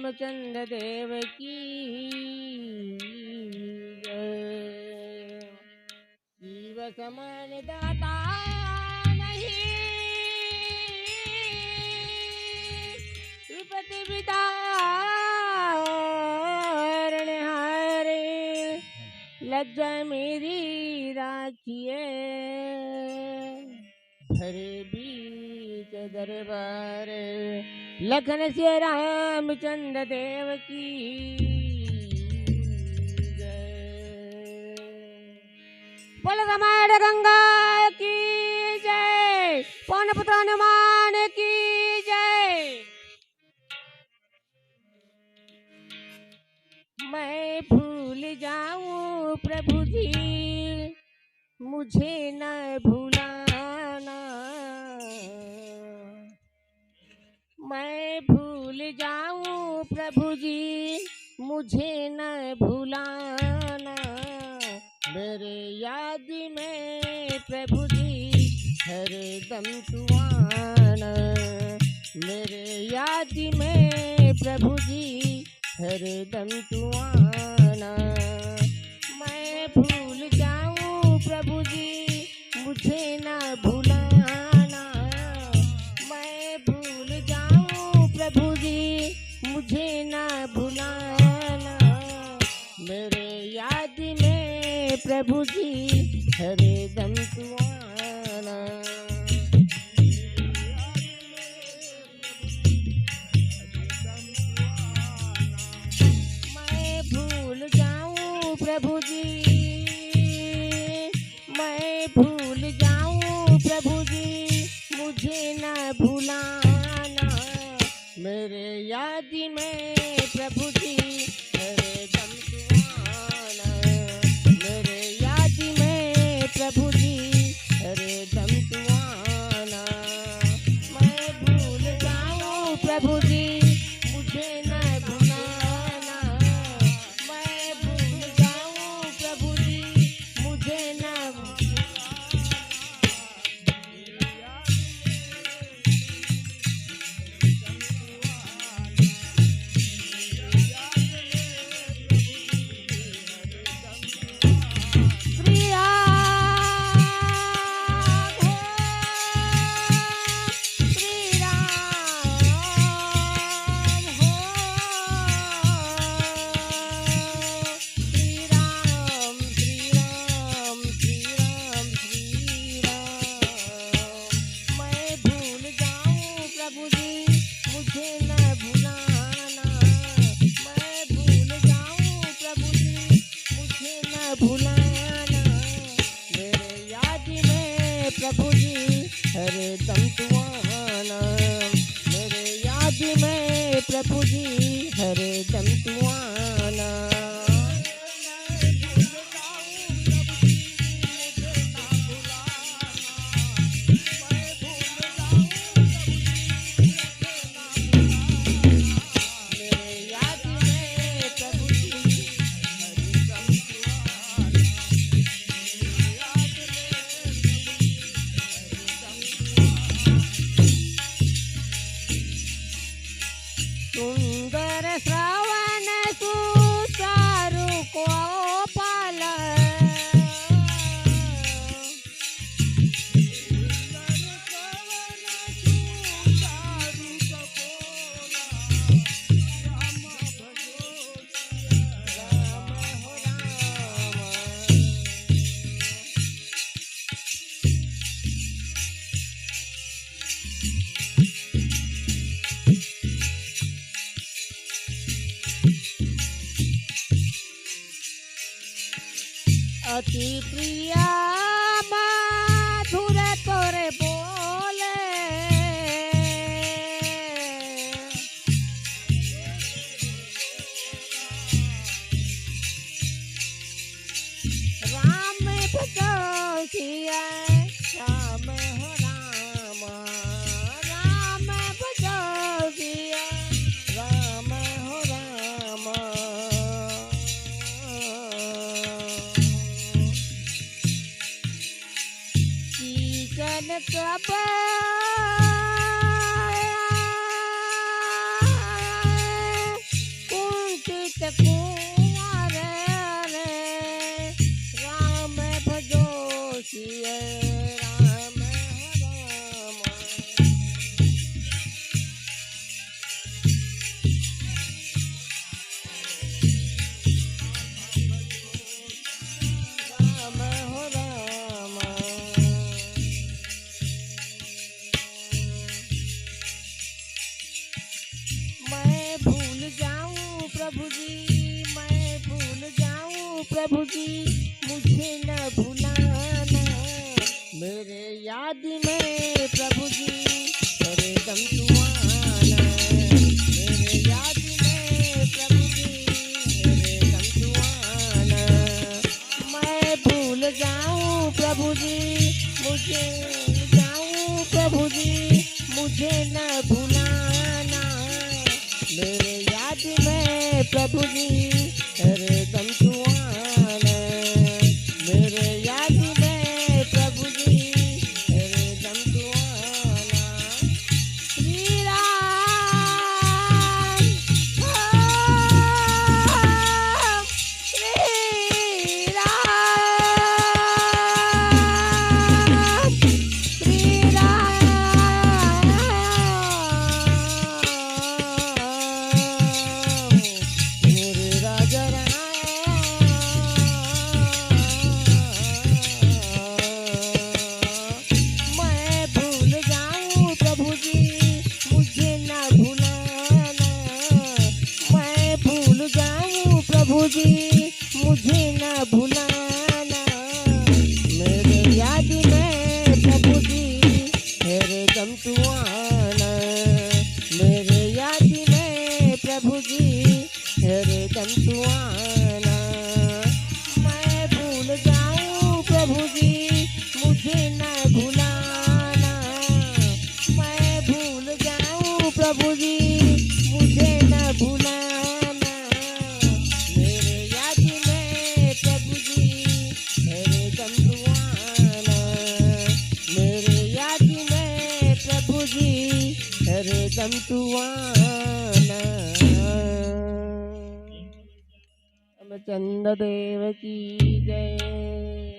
रामचंद्र देव की जय। जीव समान दाता नहीं, विपत्ति विदारण हारे, लज्जा मेरी राखिए, भरे बीच दरबार, लखन से रामचंद्र देव की जय। बोल रामायण गंगा की जय, पवन पुत्र हनुमान की जय। मैं भूल जाऊं प्रभु जी, मुझे न भूलाना। मैं भूल जाऊं प्रभु जी, मुझे न भूलाना। मेरे याद में प्रभु जी हरदम तू आना। मेरे याद में प्रभु जी हरदम तू आना। मैं भूल जाऊं प्रभु जी, मुझे न भूलाना। मैं भूल जाऊं प्रभु जी, मुझे न भूलाना। मेरे याद में प्रभु जी हरदम तू आना। मैं भूल जाऊं प्रभु जी, मैं भूल जाऊं प्रभु जी, मुझे न भूलाना। मेरे याद में प्रभु जी हरदम तू आना। मेरे याद में प्रभु जी हरदम तू आना। मैं भूल जाऊं प्रभु जी, मुझे न भूलाना। मैं भूल जाऊं प्रभु जी, मुझे न श्री राम हो, श्री राम हो, श्री राम श्री राम श्री राम श्री राम। मैं भूल जाऊं प्रभु जी, मुझे न भूलाना। मैं भूल जाऊं प्रभु जी, मुझे न भूलाना। मेरे याद में प्रभु जी हरदम तू आना। मेरे याद में प्रभु जी हरदम तू आना। मेरे याद में प्रभु जी हरदम तू आना। सुंदर श्रवण सुचारु गोपाल, अति प्रिया मधुर तोरे बोले, राम भजोसिया राम हो राम। राम भजोसिया राम हो राम। कीचन कब प्रभु जी मुझे न भुलाना, मेरे याद में प्रभु जी हरदम तू आना, मेरे याद में प्रभु जी हरदम तू आना। मैं भूल जाऊं प्रभु जी मुझे जाऊं प्रभु जी मुझे न भुलाना, मेरे याद में प्रभु जी हरदम तू आना, मेरे याद में प्रभु जी हरदम तू आना। श्री राम श्री प्रभु जी मुझे न भुलाना, मेरे याद में प्रभु जी हरदम तू आना, मेरे याद में प्रभु जी हरदम तू आना। मैं भूल जाऊं प्रभु जी मुझे न भुलाना, मैं भूल जाऊं प्रभु जी मुझे न भुलाना, मेरे याद में प्रभु जी हरदम तू आना, मेरे याद में प्रभु जी हरदम तू आना। रामचंद्र देव की जय।